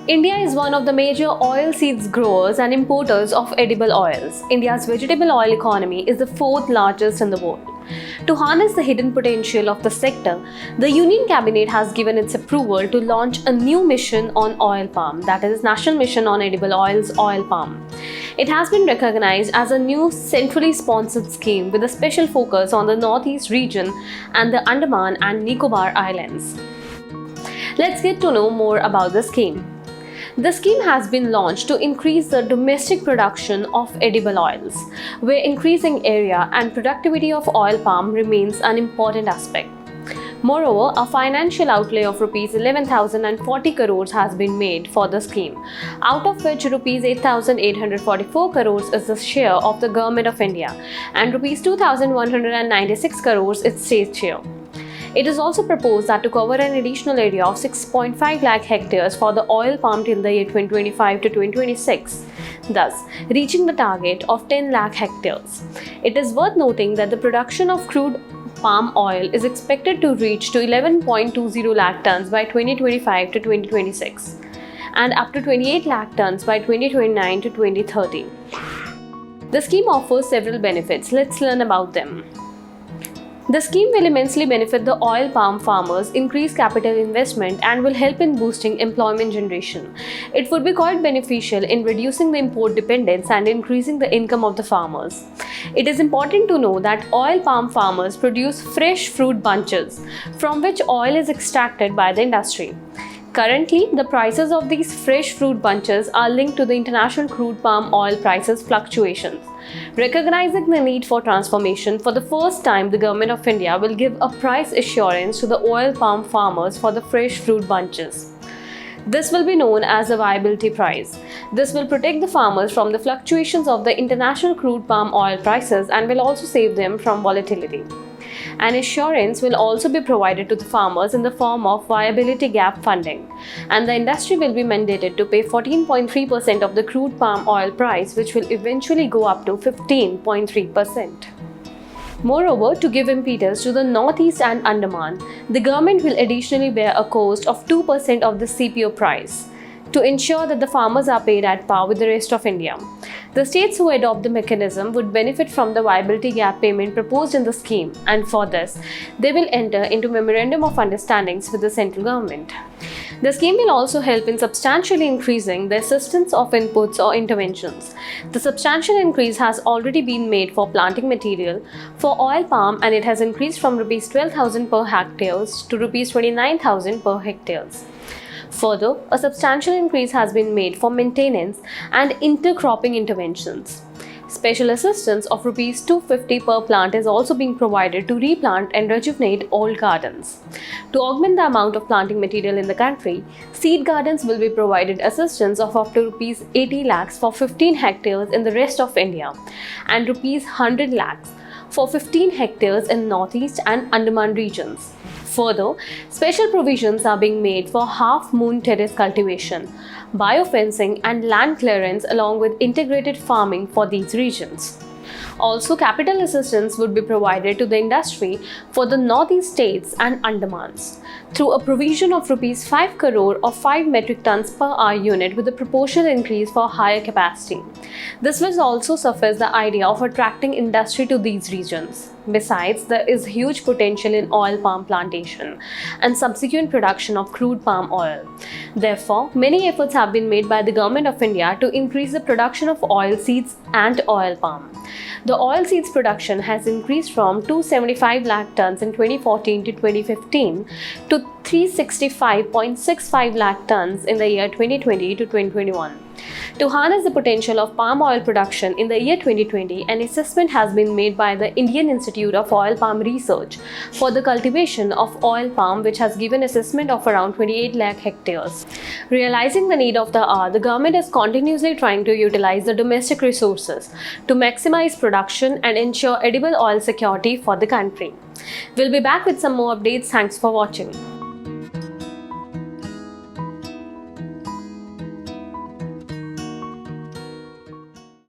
India is one of the major oilseeds growers and importers of edible oils. India's vegetable oil economy is the fourth largest in the world. To harness the hidden potential of the sector, the Union Cabinet has given its approval to launch a new mission on oil palm, that is, National Mission on Edible Oils Oil Palm. It has been recognized as a new centrally sponsored scheme with a special focus on the Northeast region and the Andaman and Nicobar Islands. Let's get to know more about the scheme. The scheme has been launched to increase the domestic production of edible oils, where increasing area and productivity of oil palm remains an important aspect. Moreover, a financial outlay of Rs 11,040 crores has been made for the scheme, out of which Rs 8,844 crores is the share of the Government of India and Rs 2,196 crores its state share. It is also proposed that to cover an additional area of 6.5 lakh hectares for the oil palm till the year 2025 to 2026, thus reaching the target of 10 lakh hectares. It is worth noting that the production of crude palm oil is expected to reach to 11.20 lakh tons by 2025 to 2026 and up to 28 lakh tons by 2029 to 2030. The scheme offers several benefits. Let's learn about them. The scheme will immensely benefit the oil palm farmers, increase capital investment, and will help in boosting employment generation. It would be quite beneficial in reducing the import dependence and increasing the income of the farmers. It is important to know that oil palm farmers produce fresh fruit bunches from which oil is extracted by the industry. Currently, the prices of these fresh fruit bunches are linked to the international crude palm oil prices fluctuations. Recognizing the need for transformation, for the first time, the Government of India will give a price assurance to the oil palm farmers for the fresh fruit bunches. This will be known as the viability price. This will protect the farmers from the fluctuations of the international crude palm oil prices and will also save them from volatility. An assurance will also be provided to the farmers in the form of viability gap funding, and the industry will be mandated to pay 14.3% of the crude palm oil price, which will eventually go up to 15.3%. Moreover, to give impetus to the Northeast and Andaman, the government will additionally bear a cost of 2% of the CPO price to ensure that the farmers are paid at par with the rest of India. The states who adopt the mechanism would benefit from the viability gap payment proposed in the scheme, and for this, they will enter into Memorandum of Understandings with the central government. The scheme will also help in substantially increasing the assistance of inputs or interventions. The substantial increase has already been made for planting material for oil palm, and it has increased from Rs 12,000 per hectares to Rs 29,000 per hectares. Further, a substantial increase has been made for maintenance and intercropping interventions. Special assistance of Rs 250 per plant is also being provided to replant and rejuvenate old gardens. To augment the amount of planting material in the country, seed gardens will be provided assistance of up to Rs 80 lakhs for 15 hectares in the rest of India and Rs 100 lakhs for 15 hectares in Northeast and Andaman regions. Further, special provisions are being made for half-moon terrace cultivation, biofencing and land clearance along with integrated farming for these regions. Also, capital assistance would be provided to the industry for the Northeast states and Andamans through a provision of Rs 5 crore or 5 metric tons per hour unit with a proportional increase for higher capacity. This will also suffice the idea of attracting industry to these regions. Besides, there is huge potential in oil palm plantation and subsequent production of crude palm oil. Therefore, many efforts have been made by the Government of India to increase the production of oil seeds and oil palm. The oil seeds production has increased from 275 lakh tons in 2014 to 2015 to 365.65 lakh tons in the year 2020 to 2021. To harness the potential of palm oil production in the year 2020, an assessment has been made by the Indian Institute of Oil Palm Research for the cultivation of oil palm, which has given assessment of around 28 lakh hectares. Realizing the need of the hour, the government is continuously trying to utilize the domestic resources to maximize production and ensure edible oil security for the country. We'll be back with some more updates. Thanks for watching.